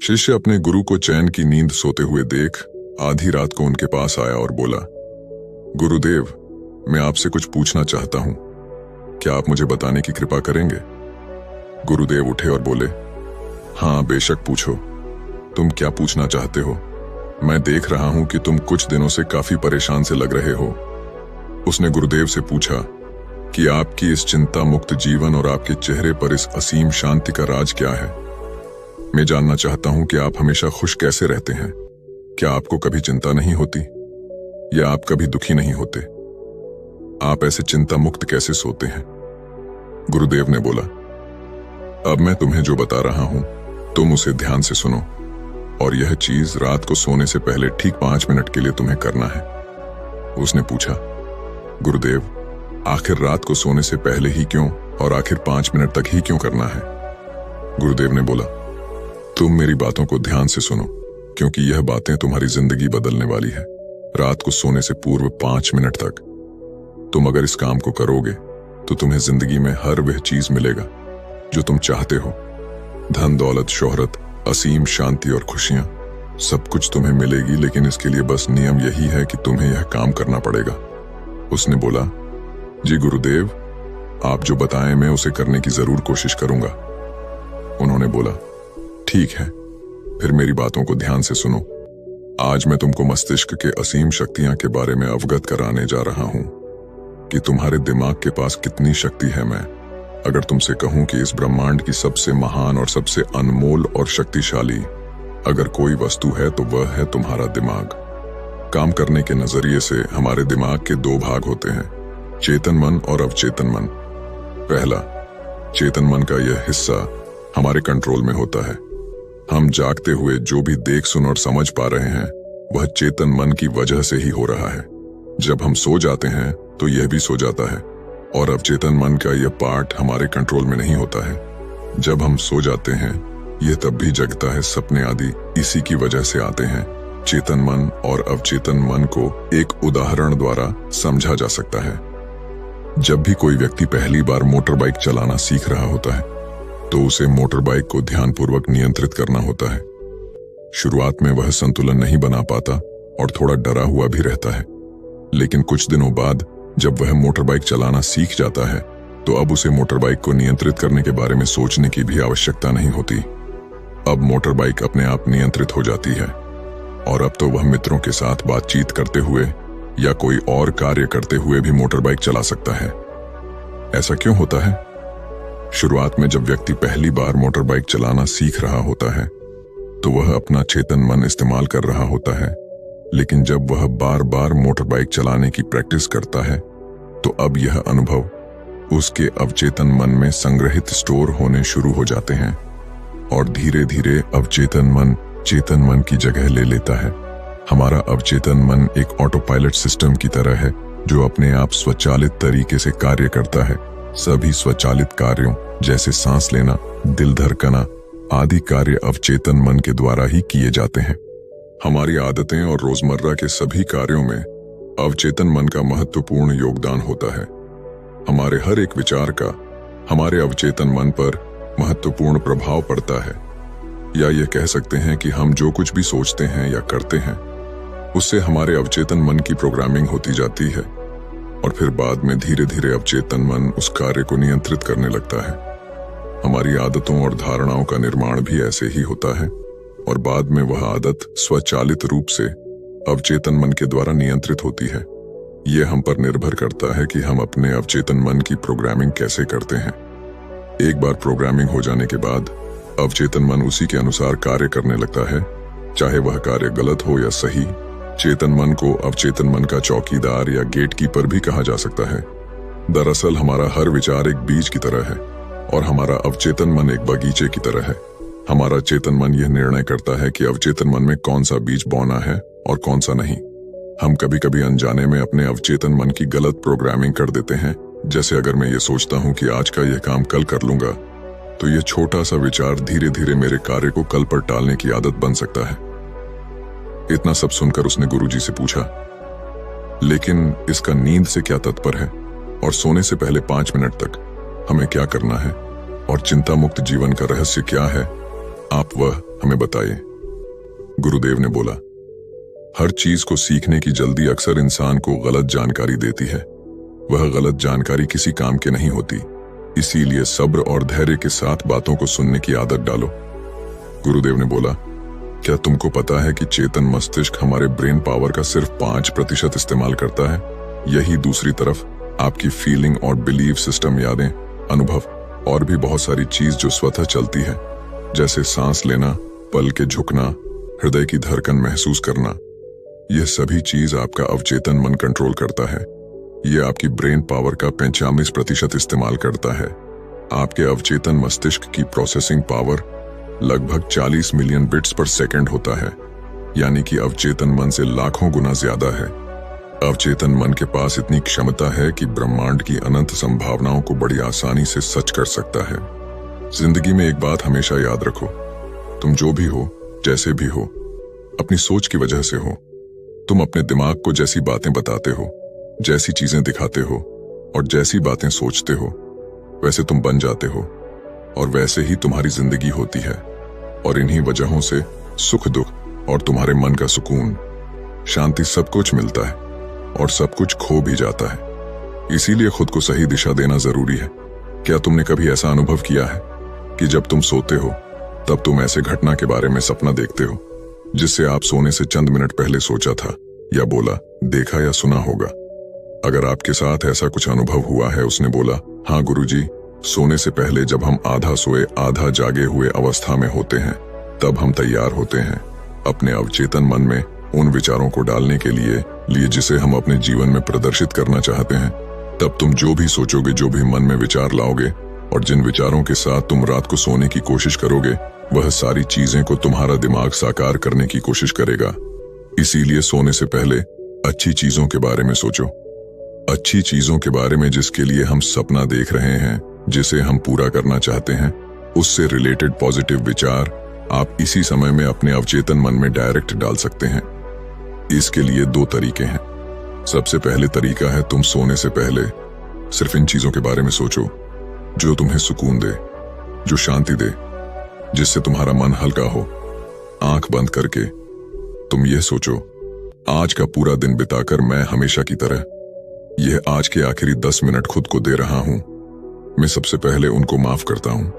शिष्य अपने गुरु को चैन की नींद सोते हुए देख आधी रात को उनके पास आया और बोला, गुरुदेव, मैं आपसे कुछ पूछना चाहता हूं, क्या आप मुझे बताने की कृपा करेंगे? गुरुदेव उठे और बोले, हाँ बेशक पूछो, तुम क्या पूछना चाहते हो? मैं देख रहा हूं कि तुम कुछ दिनों से काफी परेशान से लग रहे हो। उसने गुरुदेव से पूछा कि आपकी इस चिंता मुक्त जीवन और आपके चेहरे पर इस असीम शांति का राज क्या है। मैं जानना चाहता हूं कि आप हमेशा खुश कैसे रहते हैं। क्या आपको कभी चिंता नहीं होती या आप कभी दुखी नहीं होते? आप ऐसे चिंता मुक्त कैसे सोते हैं? गुरुदेव ने बोला, अब मैं तुम्हें जो बता रहा हूं तुम उसे ध्यान से सुनो, और यह चीज रात को सोने से पहले ठीक 5 मिनट के लिए तुम्हें करना है। उसने पूछा, गुरुदेव, आखिर रात को सोने से पहले ही क्यों और आखिर 5 मिनट तक ही क्यों करना है? गुरुदेव ने बोला, तुम मेरी बातों को ध्यान से सुनो, क्योंकि यह बातें तुम्हारी जिंदगी बदलने वाली है। रात को सोने से पूर्व 5 मिनट तक तुम अगर इस काम को करोगे तो तुम्हें जिंदगी में हर वह चीज मिलेगा जो तुम चाहते हो। धन, दौलत, शोहरत, असीम शांति और खुशियां, सब कुछ तुम्हें मिलेगी, लेकिन इसके लिए बस नियम यही है कि तुम्हें यह काम करना पड़ेगा। उसने बोला, जी गुरुदेव, आप जो बताएं मैं उसे करने की जरूर कोशिश करूंगा। उन्होंने बोला, ठीक है, फिर मेरी बातों को ध्यान से सुनो। आज मैं तुमको मस्तिष्क के असीम शक्तियां के बारे में अवगत कराने जा रहा हूं कि तुम्हारे दिमाग के पास कितनी शक्ति है। मैं अगर तुमसे कहूं कि इस ब्रह्मांड की सबसे महान और सबसे अनमोल और शक्तिशाली अगर कोई वस्तु है तो वह है तुम्हारा दिमाग। काम करने के नजरिए से हमारे दिमाग के 2 भाग होते हैं, चेतन मन और अवचेतन मन। पहला, चेतन मन का यह हिस्सा हमारे कंट्रोल में होता है। हम जागते हुए जो भी देख, सुन और समझ पा रहे हैं वह चेतन मन की वजह से ही हो रहा है। जब हम सो जाते हैं तो यह भी सो जाता है, और अवचेतन मन का यह पार्ट हमारे कंट्रोल में नहीं होता है। जब हम सो जाते हैं यह तब भी जगता है, सपने आदि इसी की वजह से आते हैं। चेतन मन और अवचेतन मन को एक उदाहरण द्वारा समझा जा सकता है। जब भी कोई व्यक्ति पहली बार मोटर बाइक चलाना सीख रहा होता है तो उसे मोटर बाइक को ध्यानपूर्वक नियंत्रित करना होता है। शुरुआत में वह संतुलन नहीं बना पाता और थोड़ा डरा हुआ भी रहता है, लेकिन कुछ दिनों बाद जब वह मोटर बाइक चलाना सीख जाता है तो अब उसे मोटर बाइक को नियंत्रित करने के बारे में सोचने की भी आवश्यकता नहीं होती। अब मोटर बाइक अपने आप नियंत्रित हो जाती है और अब तो वह मित्रों के साथ बातचीत करते हुए या कोई और कार्य करते हुए भी मोटर बाइक चला सकता है। ऐसा क्यों होता है? शुरुआत में जब व्यक्ति पहली बार मोटर बाइक चलाना सीख रहा होता है तो वह अपना चेतन मन इस्तेमाल कर रहा होता है, लेकिन जब वह बार बार मोटर बाइक चलाने की प्रैक्टिस करता है तो अब यह अनुभव उसके अवचेतन मन में संग्रहित स्टोर होने शुरू हो जाते हैं और धीरे धीरे अवचेतन मन चेतन मन की जगह ले लेता है। हमारा अवचेतन मन एक ऑटो पायलट सिस्टम की तरह है जो अपने आप स्वचालित तरीके से कार्य करता है। सभी स्वचालित कार्यों जैसे सांस लेना, दिल धड़कना आदि कार्य अवचेतन मन के द्वारा ही किए जाते हैं। हमारी आदतें और रोजमर्रा के सभी कार्यों में अवचेतन मन का महत्वपूर्ण योगदान होता है। हमारे हर एक विचार का हमारे अवचेतन मन पर महत्वपूर्ण प्रभाव पड़ता है, या यह कह सकते हैं कि हम जो कुछ भी सोचते हैं या करते हैं उससे हमारे अवचेतन मन की प्रोग्रामिंग होती जाती है और फिर बाद में धीरे धीरे अवचेतन मन उस कार्य को नियंत्रित करने लगता है। हमारी आदतों और धारणाओं का निर्माण भी ऐसे ही होता है और बाद में वह आदत स्वचालित रूप से अवचेतन मन के द्वारा नियंत्रित होती है। यह हम पर निर्भर करता है कि हम अपने अवचेतन मन की प्रोग्रामिंग कैसे करते हैं। एक बार प्रोग्रामिंग हो जाने के बाद अवचेतन मन उसी के अनुसार कार्य करने लगता है, चाहे वह कार्य गलत हो या सही। चेतन मन को अवचेतन मन का चौकीदार या गेटकीपर भी कहा जा सकता है। दरअसल हमारा हर विचार एक बीज की तरह है और हमारा अवचेतन मन एक बगीचे की तरह है। हमारा चेतन मन यह निर्णय करता है कि अवचेतन मन में कौन सा बीज बोना है और कौन सा नहीं। हम कभी कभी अनजाने में अपने अवचेतन मन की गलत प्रोग्रामिंग कर देते हैं। जैसे अगर मैं ये सोचता हूं कि आज का यह काम कल कर लूंगा तो यह छोटा सा विचार धीरे धीरे मेरे कार्य को कल पर टालने की आदत बन सकता है। इतना सब सुनकर उसने गुरुजी से पूछा, लेकिन इसका नींद से क्या तात्पर्य है और सोने से पहले 5 मिनट तक हमें क्या करना है और चिंता मुक्त जीवन का रहस्य क्या है? आप वह हमें बताइए। गुरुदेव ने बोला, हर चीज को सीखने की जल्दी अक्सर इंसान को गलत जानकारी देती है। वह गलत जानकारी किसी काम की नहीं होती, इसीलिए सब्र और धैर्य के साथ बातों को सुनने की आदत डालो। गुरुदेव ने बोला, क्या तुमको पता है कि चेतन मस्तिष्क हमारे ब्रेन पावर का सिर्फ 5% इस्तेमाल करता है? यही दूसरी तरफ आपकी फीलिंग और बिलीव सिस्टम, यादें, अनुभव और भी बहुत सारी चीज जो स्वतः चलती है, जैसे सांस लेना, पल के झुकना, हृदय की धड़कन महसूस करना, यह सभी चीज आपका अवचेतन मन कंट्रोल करता है। यह आपकी ब्रेन पावर का 95% इस्तेमाल करता है। आपके अवचेतन मस्तिष्क की प्रोसेसिंग पावर लगभग 40 मिलियन बिट्स पर सेकंड होता है, यानी कि अवचेतन मन से लाखों गुना ज्यादा है। अवचेतन मन के पास इतनी क्षमता है कि ब्रह्मांड की अनंत संभावनाओं को बड़ी आसानी से सच कर सकता है। जिंदगी में एक बात हमेशा याद रखो, तुम जो भी हो, जैसे भी हो, अपनी सोच की वजह से हो। तुम अपने दिमाग को जैसी बातें बताते हो, जैसी चीजें दिखाते हो और जैसी बातें सोचते हो, वैसे तुम बन जाते हो और वैसे ही तुम्हारी जिंदगी होती है। और इन्हीं वजहों से सुख दुख और तुम्हारे मन का सुकून, शांति सब कुछ मिलता है और सब कुछ खो भी जाता है। इसीलिए खुद को सही दिशा देना जरूरी है। क्या तुमने कभी ऐसा अनुभव किया है कि जब तुम सोते हो तब तुम ऐसे घटना के बारे में सपना देखते हो जिससे आप सोने से चंद मिनट पहले सोचा था या बोला, देखा या सुना होगा? अगर आपके साथ ऐसा कुछ अनुभव हुआ है, उसने बोला, हाँ गुरुजी, सोने से पहले जब हम आधा सोए आधा जागे हुए अवस्था में होते हैं, तब हम तैयार होते हैं अपने अवचेतन मन में उन विचारों को डालने के लिए जिसे हम अपने जीवन में प्रदर्शित करना चाहते हैं। तब तुम जो भी सोचोगे, जो भी मन में विचार लाओगे और जिन विचारों के साथ तुम रात को सोने की कोशिश करोगे, वह सारी चीजें को तुम्हारा दिमाग साकार करने की कोशिश करेगा। इसीलिए सोने से पहले अच्छी चीजों के बारे में सोचो, अच्छी चीजों के बारे में जिसके लिए हम सपना देख रहे हैं, जिसे हम पूरा करना चाहते हैं, उससे रिलेटेड पॉजिटिव विचार आप इसी समय में अपने अवचेतन मन में डायरेक्ट डाल सकते हैं। इसके लिए 2 तरीके हैं। सबसे पहले तरीका है, तुम सोने से पहले सिर्फ इन चीजों के बारे में सोचो जो तुम्हें सुकून दे, जो शांति दे, जिससे तुम्हारा मन हल्का हो। आंख बंद करके तुम यह सोचो, आज का पूरा दिन बिताकर मैं हमेशा की तरह यह आज के आखिरी 10 मिनट खुद को दे रहा हूं। मैं सबसे पहले उनको माफ करता हूं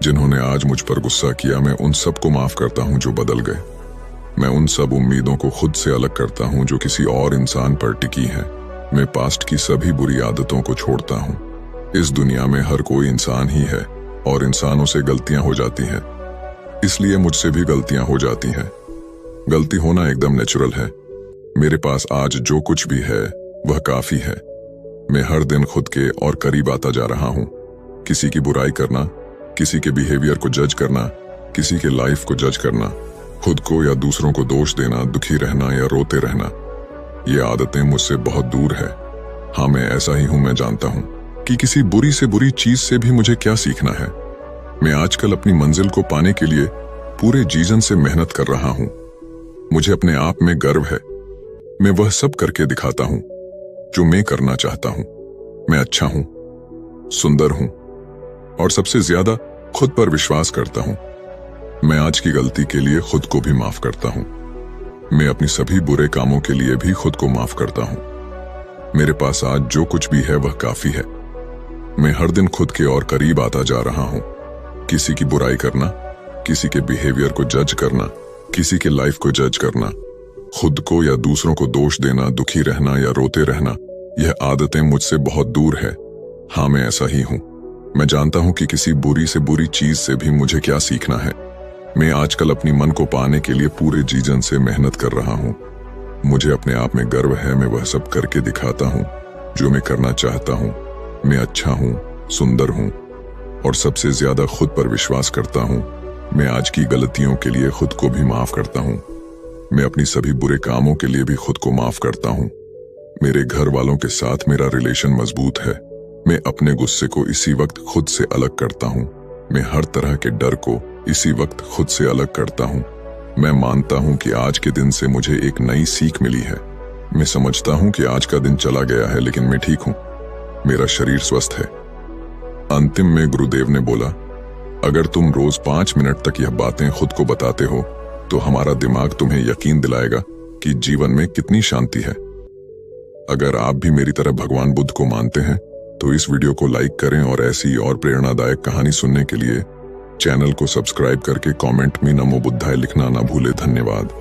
जिन्होंने आज मुझ पर गुस्सा किया। मैं उन सबको माफ करता हूं जो बदल गए। मैं उन सब उम्मीदों को खुद से अलग करता हूं जो किसी और इंसान पर टिकी हैं। मैं पास्ट की सभी बुरी आदतों को छोड़ता हूं। इस दुनिया में हर कोई इंसान ही है और इंसानों से गलतियां हो जाती हैं, इसलिए मुझसे भी गलतियां हो जाती हैं। गलती होना एकदम नेचुरल है। मेरे पास आज जो कुछ भी है वह काफी है। मैं हर दिन खुद के और करीब आता जा रहा हूं। किसी की बुराई करना, किसी के बिहेवियर को जज करना, किसी के लाइफ को जज करना, खुद को या दूसरों को दोष देना, दुखी रहना या रोते रहना, ये आदतें मुझसे बहुत दूर है। हाँ, मैं ऐसा ही हूं। मैं जानता हूं कि किसी बुरी से बुरी चीज से भी मुझे क्या सीखना है। मैं आजकल अपनी मंजिल को पाने के लिए पूरे जीवन से मेहनत कर रहा हूं। मुझे अपने आप में गर्व है। मैं वह सब करके दिखाता हूं जो मैं करना चाहता हूं। मैं अच्छा हूं, सुंदर हूं और सबसे ज्यादा खुद पर विश्वास करता हूं। मैं आज की गलती के लिए खुद को भी माफ करता हूं। मैं अपनी सभी बुरे कामों के लिए भी खुद को माफ करता हूं। मेरे पास आज जो कुछ भी है वह काफी है। मैं हर दिन खुद के और करीब आता जा रहा हूं। किसी की बुराई करना, किसी के बिहेवियर को जज करना, किसी के लाइफ को जज करना, खुद को या दूसरों को दोष देना, दुखी रहना या रोते रहना, यह आदतें मुझसे बहुत दूर है। हाँ, मैं ऐसा ही हूं। मैं जानता हूं कि किसी बुरी से बुरी चीज से भी मुझे क्या सीखना है। मैं आजकल अपनी मन को पाने के लिए पूरे जीवन से मेहनत कर रहा हूं। मुझे अपने आप में गर्व है। मैं वह सब करके दिखाता हूं जो मैं करना चाहता हूं। मैं अच्छा हूं, सुंदर हूं और सबसे ज्यादा खुद पर विश्वास करता हूं। मैं आज की गलतियों के लिए खुद को भी माफ करता हूं। मैं अपनी सभी बुरे कामों के लिए भी खुद को माफ करता हूं। मेरे घर वालों के साथ मेरा रिलेशन मजबूत है। मैं अपने गुस्से को इसी वक्त खुद से अलग करता हूं। मैं हर तरह के डर को इसी वक्त खुद से अलग करता हूं। मैं मानता हूं कि आज के दिन से मुझे एक नई सीख मिली है। मैं समझता हूं कि आज का दिन चला गया है लेकिन मैं ठीक हूं। मेरा शरीर स्वस्थ है। अंतिम में गुरुदेव ने बोला, अगर तुम रोज 5 मिनट तक यह बातें खुद को बताते हो तो हमारा दिमाग तुम्हें यकीन दिलाएगा कि जीवन में कितनी शांति है। अगर आप भी मेरी तरह भगवान बुद्ध को मानते हैं तो इस वीडियो को लाइक करें और ऐसी और प्रेरणादायक कहानी सुनने के लिए चैनल को सब्सक्राइब करके कमेंट में नमो बुद्धाय लिखना ना भूले। धन्यवाद।